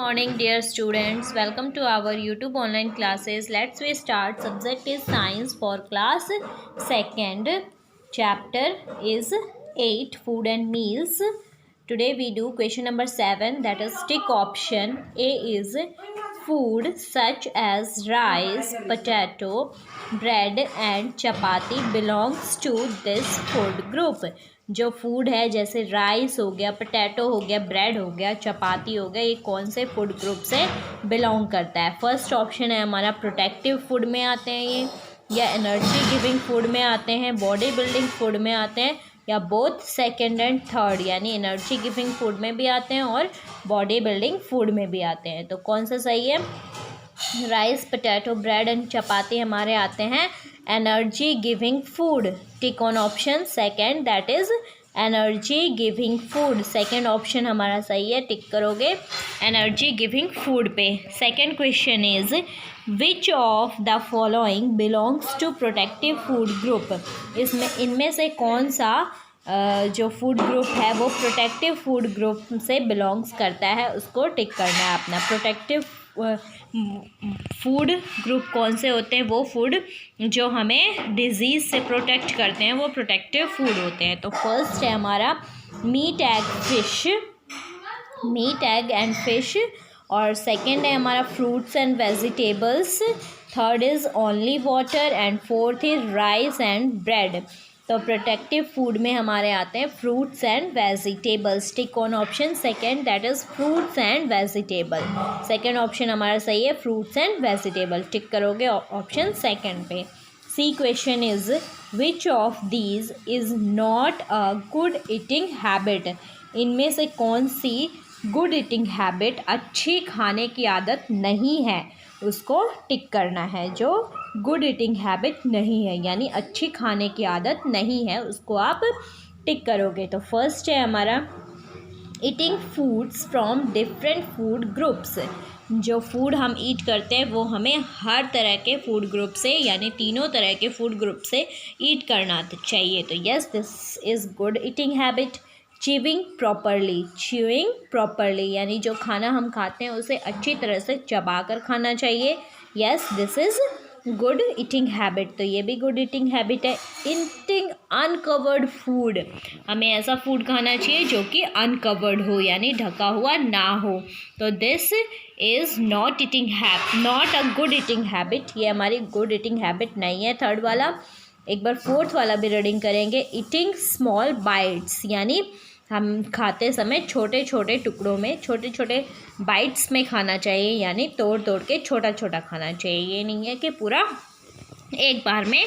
morning, dear students. Welcome to our YouTube online classes. Let's we start. Subject is science for class second. Chapter is 8, food and meals. Today we do question number 7, that is tick option. A is food such as rice, potato, bread and chapati belongs to this food group. जो food है जैसे rice हो गया, potato हो गया, bread हो गया, चपाती हो गया, ये कौन से फूड ग्रुप से बिलोंग करता है? फर्स्ट ऑप्शन है हमारा प्रोटेक्टिव फूड में आते हैं ये, या एनर्जी गिविंग फूड में आते हैं, बॉडी बिल्डिंग फूड में आते हैं, या बोथ सेकंड एंड थर्ड, यानी एनर्जी गिविंग फूड में भी आते हैं और बॉडी बिल्डिंग फूड में भी आते हैं। तो कौन सा सही है? Rice, potato, bread and chapati हमारे आते हैं energy giving food. Tick on option second, that is energy giving food. Second option हमारा सही है, टिक करोगे एनर्जी गिविंग फूड पे। Second question is which of the following belongs to protective food group. इनमें से कौन सा जो फूड ग्रुप है वो प्रोटेक्टिव फूड ग्रुप से बिलोंग्स करता है, उसको टिक करना है अपना। प्रोटेक्टिव फूड ग्रुप कौन से होते हैं? वो फूड जो हमें डिजीज़ से प्रोटेक्ट करते हैं वो प्रोटेक्टिव फूड होते हैं। तो फर्स्ट है हमारा meat, egg, fish, meat, egg and fish, और सेकंड है हमारा fruits and vegetables, third is only water and fourth is rice and bread. तो प्रोटेक्टिव फूड में हमारे आते हैं fruits and vegetables. Tick on option second, that is fruits and vegetable. Second option हमारा सही है, फ्रूट्स एंड वेजिटेबल। टिक करोगे option second पे। C question is which of these is not a good eating habit. इनमें से कौन सी good eating habit, अच्छी खाने की आदत नहीं है, उसको टिक करना है। जो गुड ईटिंग हैबिट नहीं है यानी अच्छी खाने की आदत नहीं है, उसको आप टिक करोगे। तो फर्स्ट है हमारा eating foods from different food groups. जो फूड हम ईट करते हैं वो हमें हर तरह के फूड ग्रुप से यानी तीनों तरह के फूड ग्रुप से ईट करना चाहिए। तो yes, this is good eating habit. Chewing properly यानी जो खाना हम खाते हैं उसे अच्छी तरह से चबा कर खाना चाहिए। Yes, this is good eating habit. तो ये भी गुड ईटिंग हैबिट है। ईटिंग अनकवर्ड फूड, हमें ऐसा फूड खाना चाहिए जो कि अनकवर्ड हो यानी ढका हुआ ना हो। तो this is not a good eating habit. ये हमारी गुड ईटिंग हैबिट नहीं है। थर्ड वाला, एक बार फोर्थ वाला भी रीडिंग करेंगे। ईटिंग स्मॉल बाइट्स यानी हम खाते समय छोटे छोटे टुकड़ों में, छोटे छोटे बाइट्स में खाना चाहिए, यानी तोड़ तोड़ के छोटा छोटा खाना चाहिए। ये नहीं है कि पूरा एक बार में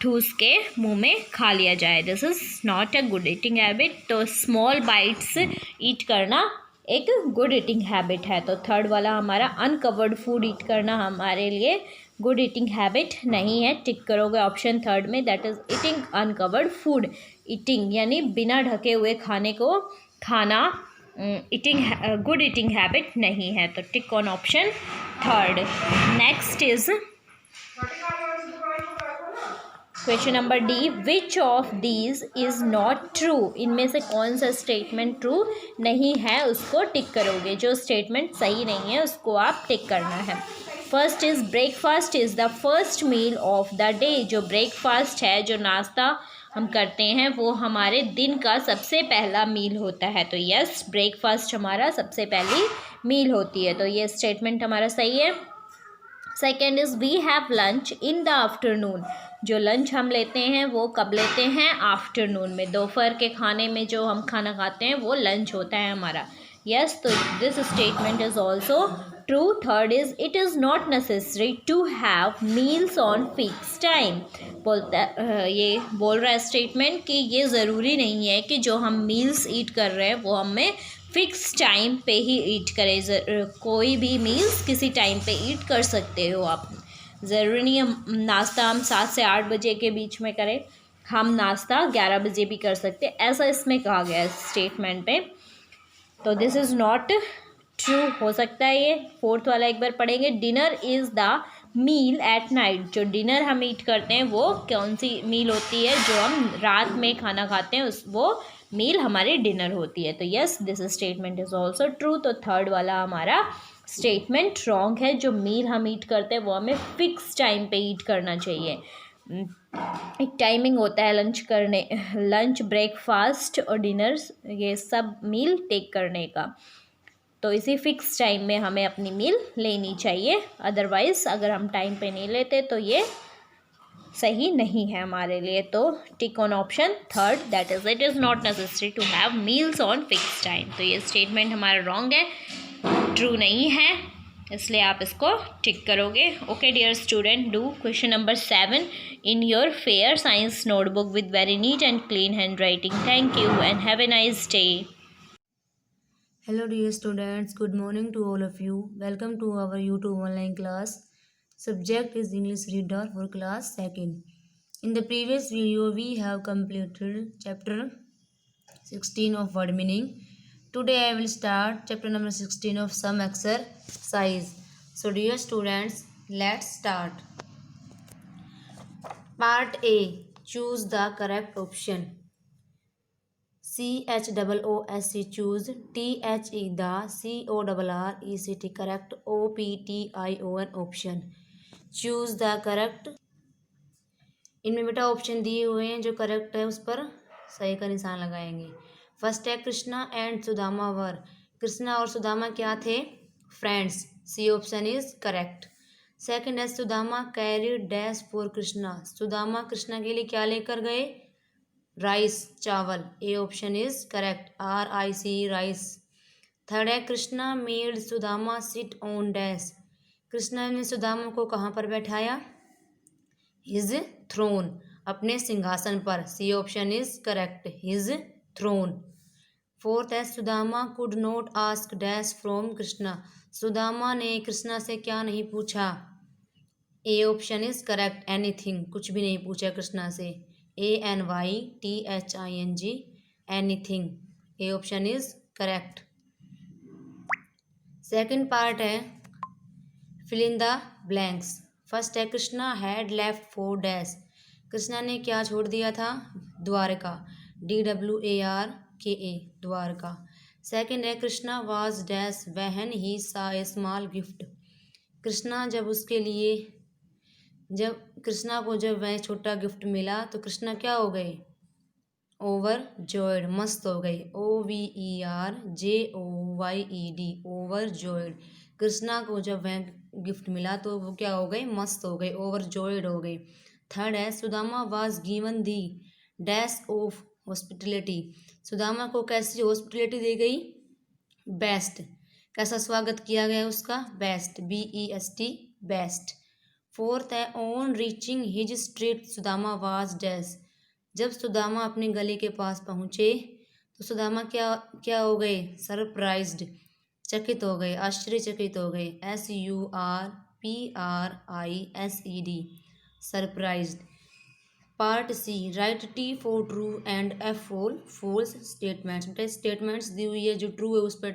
ठूस के मुंह में खा लिया जाए। This is not a good eating habit. तो स्मॉल बाइट्स ईट करना एक गुड ईटिंग हैबिट है। तो थर्ड वाला हमारा अनकवर्ड फूड ईट करना हमारे लिए गुड ईटिंग हैबिट नहीं है। टिक करोगे ऑप्शन थर्ड में, that is eating uncovered food. Eating यानी बिना ढके हुए खाने को खाना गुड ईटिंग हैबिट नहीं है। तो tick on option third. Next is question number D, which of these is not true. इनमें से कौन सा स्टेटमेंट ट्रू नहीं है, उसको टिक करोगे। जो स्टेटमेंट सही नहीं है उसको आप टिक करना है। First is breakfast is the first meal of the day. जो ब्रेकफास्ट है, जो नाश्ता हम करते हैं, वो हमारे दिन का सबसे पहला मील होता है। तो यस, ब्रेकफास्ट हमारा सबसे पहली मील होती है। तो ये स्टेटमेंट हमारा सही है। Second is we have lunch in the afternoon. जो लंच हम लेते हैं वो कब लेते हैं? आफ्टरनून में, दोपहर के खाने में जो हम खाना खाते हैं वो लंच होता है हमारा। यस, तो this statement is also true. Third is it is not necessary to have meals on fix time. ये बोल रहा है स्टेटमेंट कि ये ज़रूरी नहीं है कि जो हम मील्स ईट कर रहे हैं वो हमें फिक्स टाइम पे ही ईट करें। कोई भी मील्स किसी टाइम पे ईट कर सकते हो आप। ज़रूरी नहीं है नाश्ता हम 7 से 8 बजे के बीच में करें, हम नाश्ता 11 बजे भी कर सकते हैं, ऐसा इसमें कहा गया है स्टेटमेंट पे। तो दिस इज़ नॉट ट्रू हो सकता है ये। फोर्थ वाला एक बार पढ़ेंगे। Dinner is the meal at night, जो डिनर हम ईट करते हैं वो कौन सी मील होती है, जो हम रात में खाना खाते हैं उस वो मील हमारी डिनर होती है। तो yes, this statement is also true. तो थर्ड वाला हमारा स्टेटमेंट रॉन्ग है। जो मील हम ईट करते हैं वो हमें फिक्स टाइम पे ईट करना चाहिए। एक टाइमिंग होता है लंच, ब्रेकफास्ट और डिनर्स, ये सब मील टेक करने का। तो इसी फिक्स टाइम में हमें अपनी मील लेनी चाहिए। अदरवाइज़ अगर हम टाइम पे नहीं लेते तो ये सही नहीं है हमारे लिए। तो tick on option third, that is it is not necessary to have meals on fix time. तो ये स्टेटमेंट हमारा रॉन्ग है, ट्रू नहीं है, इसलिए आप इसको टिक करोगे। Okay dear student, do question number 7 in your fair science notebook with very neat and clean handwriting. Thank you and have a nice day. Hello dear students, good morning to all of you. Welcome to our YouTube online class. Subject is English Reader for class 2nd. In the previous video we have completed chapter 16 of word meaning. Today I will start chapter number 16 of sum exercise. So dear students, let's start. Part A. Choose the correct option. CHOOSE, choose, THE the, CORREC correct, OPTION option. Choose the correct. इनमें बेटा option दिए हुए हैं, जो correct है उस पर सही का निशान लगाएंगे। फर्स्ट है कृष्णा एंड सुदामा वर, कृष्णा और सुदामा क्या थे, friends, C option is correct. Second है Sudama carry dash for Krishna, Sudama Krishna के लिए क्या लेकर गए, राइस, चावल, A option is correct, RIC rice. Third है Krishna made Sudama sit on dash, Krishna ने सुदामा को कहाँ पर बैठाया, हिज थ्रोन, अपने सिंहासन पर, C option is correct, his throne. Fourth है Sudama could not ask dash from Krishna, Sudama ने कृष्णा से क्या नहीं पूछा, A option is correct, anything, कुछ भी नहीं पूछा कृष्णा से, ANYTHING, anything, A option is correct. Second part है fill in the blanks. First है Krishna had left for dash, Krishna ने क्या छोड़ दिया था, द्वारका, DWARKA द्वारका। सेकंड है Krishna was dash when he सा ए स्मॉल गिफ्ट, कृष्णा जब कृष्णा को जब वह छोटा गिफ्ट मिला तो कृष्णा क्या हो गए, ओवर जॉयड, मस्त हो गई, OVERJOYED, ओवर जॉयड। कृष्णा को जब वह गिफ्ट मिला तो वो क्या हो गए, मस्त हो गए, ओवर जॉयड हो गए। थर्ड है Sudama was given the dash of hospitality, Sudama को कैसी हॉस्पिटलिटी दी गई, बेस्ट, कैसा स्वागत किया गया उसका, बेस्ट, BEST बेस्ट। फोर्थ है on reaching his street Sudama was dash, जब सुदामा अपने गली के पास पहुँचे तो सुदामा क्या क्या हो गए, सरप्राइज्ड, चकित हो गए, आश्चर्यचकित हो गए, SURPRISED, surprised. Part C write T for true and F for false statements, बेटा स्टेटमेंट्स दी हुई है, जो ट्रू है उस पर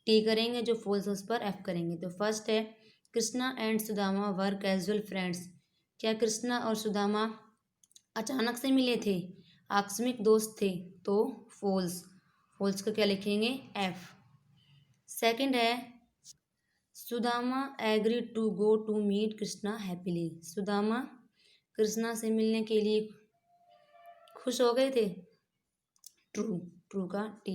T करेंगे, जो फॉल्स है उस पर F करेंगे। तो फर्स्ट है Krishna and Sudama were casual friends, क्या कृष्णा और सुदामा अचानक से मिले थे, आकस्मिक दोस्त थे, तो फॉल्स, फॉल्स का क्या लिखेंगे, F। सेकंड है Sudama agree to go to meet Krishna happily, Sudama Krishna से मिलने के लिए खुश हो गए थे, ट्रू, ट्रू का T।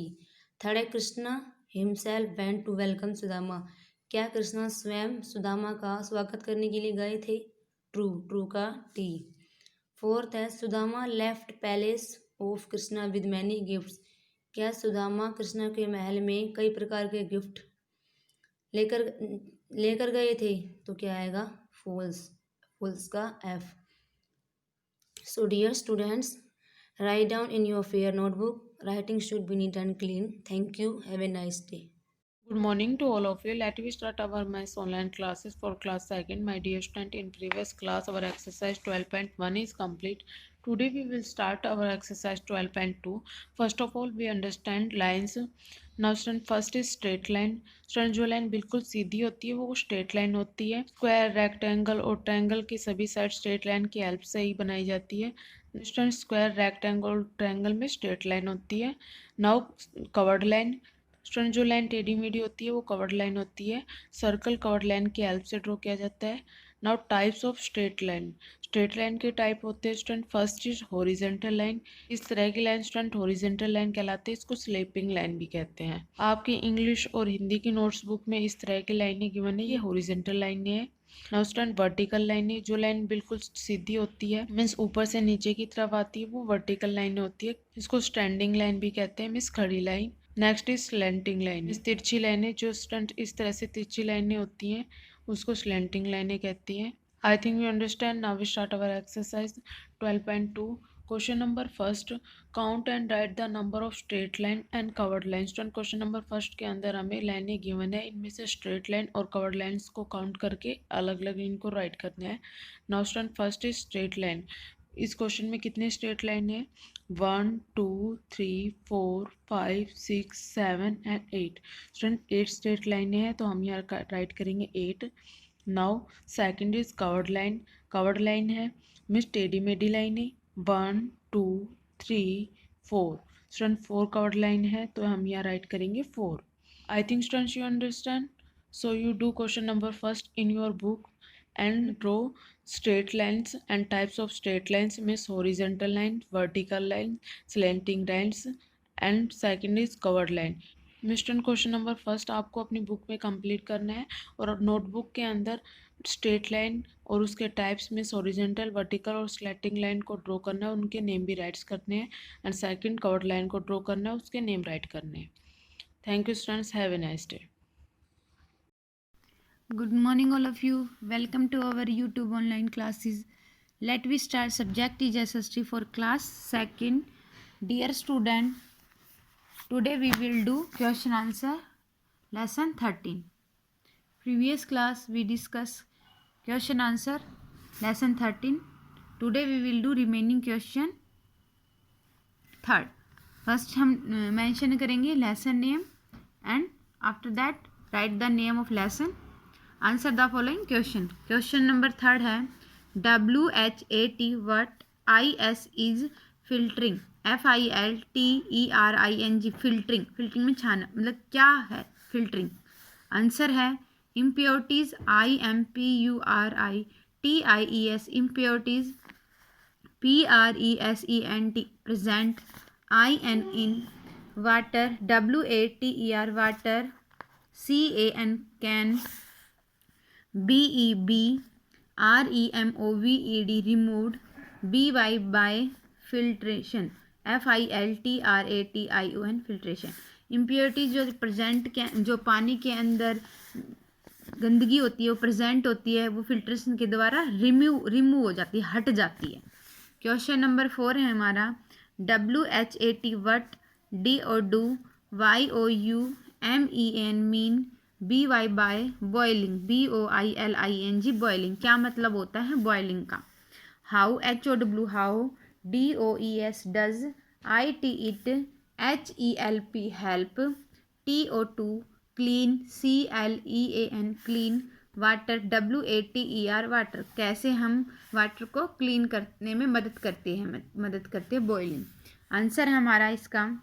थर्ड है Krishna himself went to welcome Sudama, क्या कृष्णा स्वयं सुदामा का स्वागत करने के लिए गए थे, ट्रू, ट्रू का T। फोर्थ है Sudama left palace of Krishna with many gifts, क्या सुदामा कृष्णा के महल में कई प्रकार के गिफ्ट लेकर गए थे, तो क्या आएगा, फॉल्स, फॉल्स का F। So dear students, write down in your fair notebook, writing should be neat and clean. Thank you, have a nice day. Good morning to all of you. Let me start our maths online classes for class 2nd. My dear student, in previous class our exercise 12.1 is complete. Today we will start our exercise 12.2. First of all, we understand lines. Now student first is straight line. Student जो line बिल्कुल सीधी होती है वो straight line होती है। Square, rectangle और triangle की सभी साइड स्ट्रेट लाइन की हेल्प से ही बनाई जाती है। स्टूडेंट स्क्वायर, रेक्टेंगल, ट्रायंगल में स्ट्रेट लाइन होती है। Now covered line. स्टूडेंट जो लाइन टेढ़ी मेढ़ी होती है वो कवर्ड लाइन होती है। सर्कल कवर्ड लाइन की हेल्प से ड्रॉ किया जाता है। Now types of straight line. Straight line के टाइप होते हैं student, first is horizontal line. इस तरह की लाइन स्टूडेंट हॉरिजेंटल लाइन कहलाते हैं, इसको स्लेपिंग लाइन भी कहते हैं। आपकी इंग्लिश और हिंदी की नोट्स बुक में इस तरह की लाइनें गिवन है, ये हॉरिजेंटल लाइनें हैं। नाउ स्टूडेंट वर्टिकल लाइनें, जो लाइन बिल्कुल सीधी होती है मीन्स ऊपर से नीचे की तरफ आती है वो वर्टिकल लाइनें होती है, इसको स्टैंडिंग लाइन भी कहते हैं मीन्स खड़ी line. Next is slanting line, इस तिरछी लाइनें जो स्टूडेंट इस तरह से तिरछी लाइनें होती हैं उसको स्लैंटिंग लाइनें कहती हैं। I think you understand. Now we start our exercise 12.2. Question number first. Count and write the number of straight line and covered lines. Student question number first के अंदर हमें लाइनें गिवन है, इनमें से स्ट्रेट लाइन और कवर्ड लाइन्स को count करके अलग अलग इनको राइट करना है। Now student first is straight line. इस क्वेश्चन में कितने स्ट्रेट लाइन है? 1 2 3 4 5 6 7 एंड 8। स्टूडेंट 8 स्ट्रेट लाइनें हैं तो हम यहाँ राइट करेंगे 8। Now second is covered line. Covered line है मीन्स टेढ़ी मेढ़ी लाइन है। 1 2 3 4। स्टूडेंट 4 कवर्ड लाइन है तो हम यहाँ राइट करेंगे 4। I think students you understand. So you do question number first in your book and draw straight lines and types of straight lines means horizontal line, vertical line, slanting lines and second is covered line। Meston question number first आपको अपनी book में complete करना है और notebook के अंदर straight line और उसके टाइप्स में हॉरिजॉन्टल, वर्टिकल और स्लैंटिंग लाइन को ड्रॉ करना है, उनके नेम भी राइट्स करने हैं एंड सेकंड कवर्ड लाइन को ड्रॉ करना है, उसके नेम राइट करने हैं। Thank you students, have a nice day. Good morning all of you. Welcome to our YouTube online classes. Let we start. Subject is SST for class 2nd. Dear student, today we will do question answer lesson 13. Previous class we discussed question answer lesson 13. Today we will do remaining question 3rd. First हम mention करेंगे lesson name and after that write the name of lesson. Answer the following question. Question number 3rd है WHAT what IS is filtering. FILTERING filtering. Filtering में छाना मतलब क्या है filtering. Answer है impurities IMPURITIES impurities PRESENT present IN in water WATER water CAN can BEB REMOVED removed BY by filtration FILTRATION filtration। Impurities जो present के जो पानी के अंदर गंदगी होती है वो प्रेजेंट होती है, वो फिल्ट्रेशन के द्वारा रिमूव हो जाती है, हट जाती है। क्वेश्चन नंबर 4 है हमारा WHAT what DO YOUMEN mean BY by boiling BOILING boiling. क्या मतलब होता है बॉइलिंग का। How HOW how DOES does IT it HELP help TO2 clean CLEAN clean water WATER water. कैसे हम वाटर को क्लीन करने में मदद करते हैं बॉइलिंग। आंसर है हमारा इसका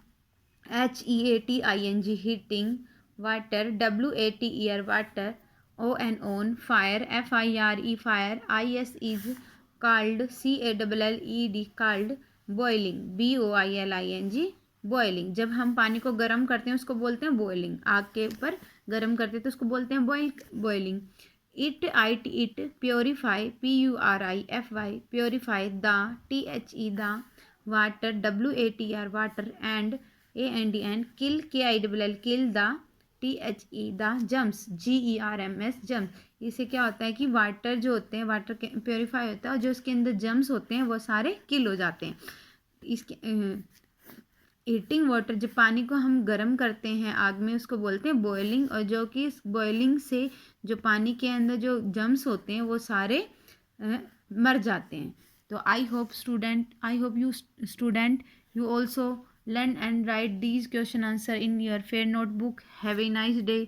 HEATING heating water WATER water ON fire FIRE fire IS is called CALLED called boiling BOILING boiling. जब हम पानी को गर्म करते हैं उसको बोलते हैं बॉइलिंग। आग के ऊपर गर्म करते हैं तो उसको बोलते हैं boiling. It purify PURIFY purify the THE the water WATER water and AND kill KILL kill the THE the germs GERMS germs. इससे क्या होता है कि वाटर जो होते हैं वाटर के प्योरीफाई होता है और जो उसके अंदर जम्स होते हैं वो सारे किल हो जाते हैं। इसके हीटिंग वाटर जब पानी को हम गर्म करते हैं आग में उसको बोलते हैं बॉइलिंग, और जो कि इस बॉइलिंग से जो पानी के अंदर जो जम्स होते हैं वो सारे मर जाते हैं। तो I hope you student you also Learn and write these question answer in your fair notebook. Have a nice day.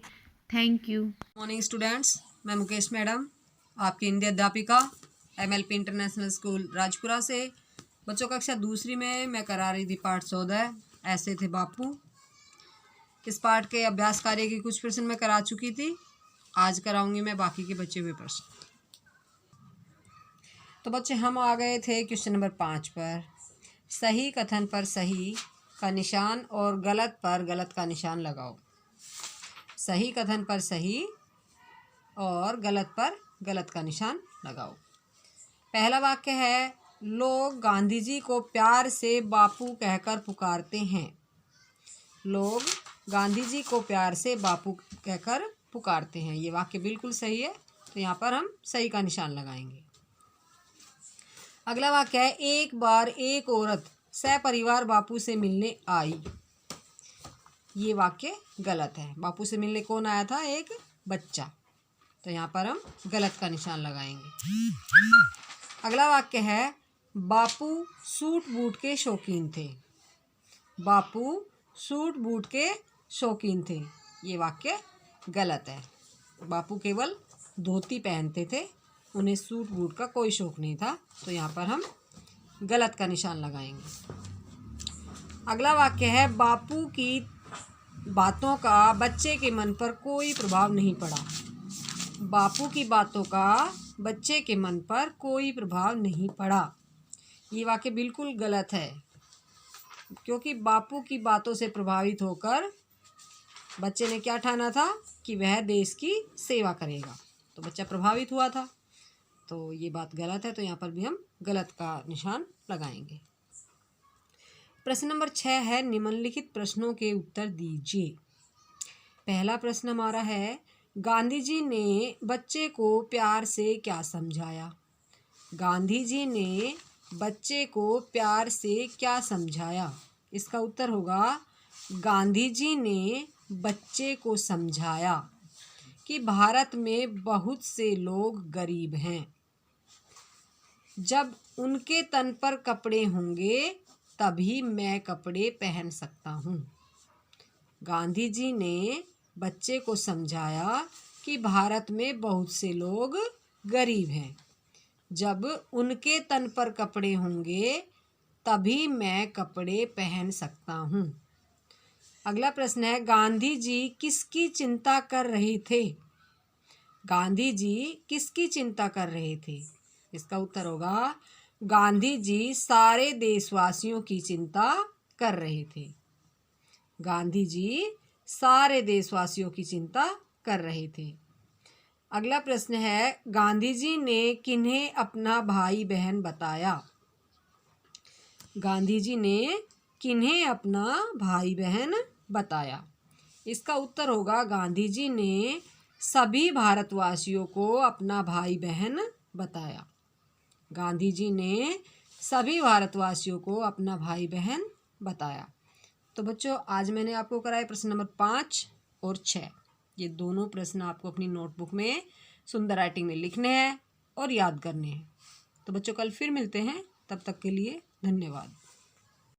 Thank you. Morning students, मैं मुकेश मैडम, आपकी हिंदी अध्यापिका MLP इंटरनेशनल स्कूल राजपुरा से। बच्चों कक्षा दूसरी में मैं करा रही थी पाठ 14 ऐसे थे बापू। इस पाठ के अभ्यास कार्य की कुछ प्रश्न मैं करा चुकी थी, आज कराऊंगी मैं बाकी के बचे हुए प्रश्न। तो बच्चे हम आ गए थे क्वेश्चन नंबर 5 पर। सही कथन पर सही का निशान और गलत पर गलत का निशान लगाओ। सही कथन पर सही और गलत पर गलत का निशान लगाओ। पहला वाक्य है, लोग गांधी जी को प्यार से बापू कहकर पुकारते हैं। लोग गांधी जी को प्यार से बापू कहकर पुकारते हैं। ये वाक्य बिल्कुल सही है, तो यहाँ पर हम सही का निशान लगाएंगे। अगला वाक्य है, एक बार एक औरत सपरिवार बापू से मिलने आई। ये वाक्य गलत है। बापू से मिलने कौन आया था? एक बच्चा। तो यहाँ पर हम गलत का निशान लगाएंगे। अगला वाक्य है, बापू सूट बूट के शौकीन थे। बापू सूट बूट के शौकीन थे। ये वाक्य गलत है। बापू केवल धोती पहनते थे, उन्हें सूट बूट का कोई शौक नहीं था। तो यहाँ पर हम गलत का निशान लगाएंगे। अगला वाक्य है, बापू की बातों का बच्चे के मन पर कोई प्रभाव नहीं पड़ा। बापू की बातों का बच्चे के मन पर कोई प्रभाव नहीं पड़ा। ये वाक्य बिल्कुल गलत है, क्योंकि बापू की बातों से प्रभावित होकर बच्चे ने क्या ठाना था कि वह देश की सेवा करेगा, तो बच्चा प्रभावित हुआ था। तो ये बात गलत है, तो यहाँ पर भी हम गलत का निशान लगाएंगे। प्रश्न नंबर 6 है, निम्नलिखित प्रश्नों के उत्तर दीजिए। पहला प्रश्न हमारा है, गांधी जी ने बच्चे को प्यार से क्या समझाया? गांधी जी ने बच्चे को प्यार से क्या समझाया? इसका उत्तर होगा, गांधी जी ने बच्चे को समझाया कि भारत में बहुत से लोग गरीब हैं। जब उनके तन पर कपड़े होंगे तभी मैं कपड़े पहन सकता हूँ। गांधी जी ने बच्चे को समझाया कि भारत में बहुत से लोग गरीब हैं। जब उनके तन पर कपड़े होंगे तभी मैं कपड़े पहन सकता हूँ। अगला प्रश्न है, गांधी जी किसकी चिंता कर रहे थे? गांधी जी किसकी चिंता कर रहे थे? इसका उत्तर होगा, गांधी जी सारे देशवासियों की चिंता कर रहे थे। गांधी जी सारे देशवासियों की चिंता कर रहे थे। अगला प्रश्न है, गांधी जी ने किन्हें अपना भाई बहन बताया? गांधी जी ने किन्हें अपना भाई बहन बताया? इसका उत्तर होगा, गांधी जी ने सभी भारतवासियों को अपना भाई बहन बताया। गांधी जी ने सभी भारतवासियों को अपना भाई बहन बताया। तो बच्चों, आज मैंने आपको कराए प्रश्न नंबर 5 और 6। ये दोनों प्रश्न आपको अपनी नोटबुक में सुंदर राइटिंग में लिखने हैं और याद करने हैं। तो बच्चों, कल फिर मिलते हैं, तब तक के लिए धन्यवाद।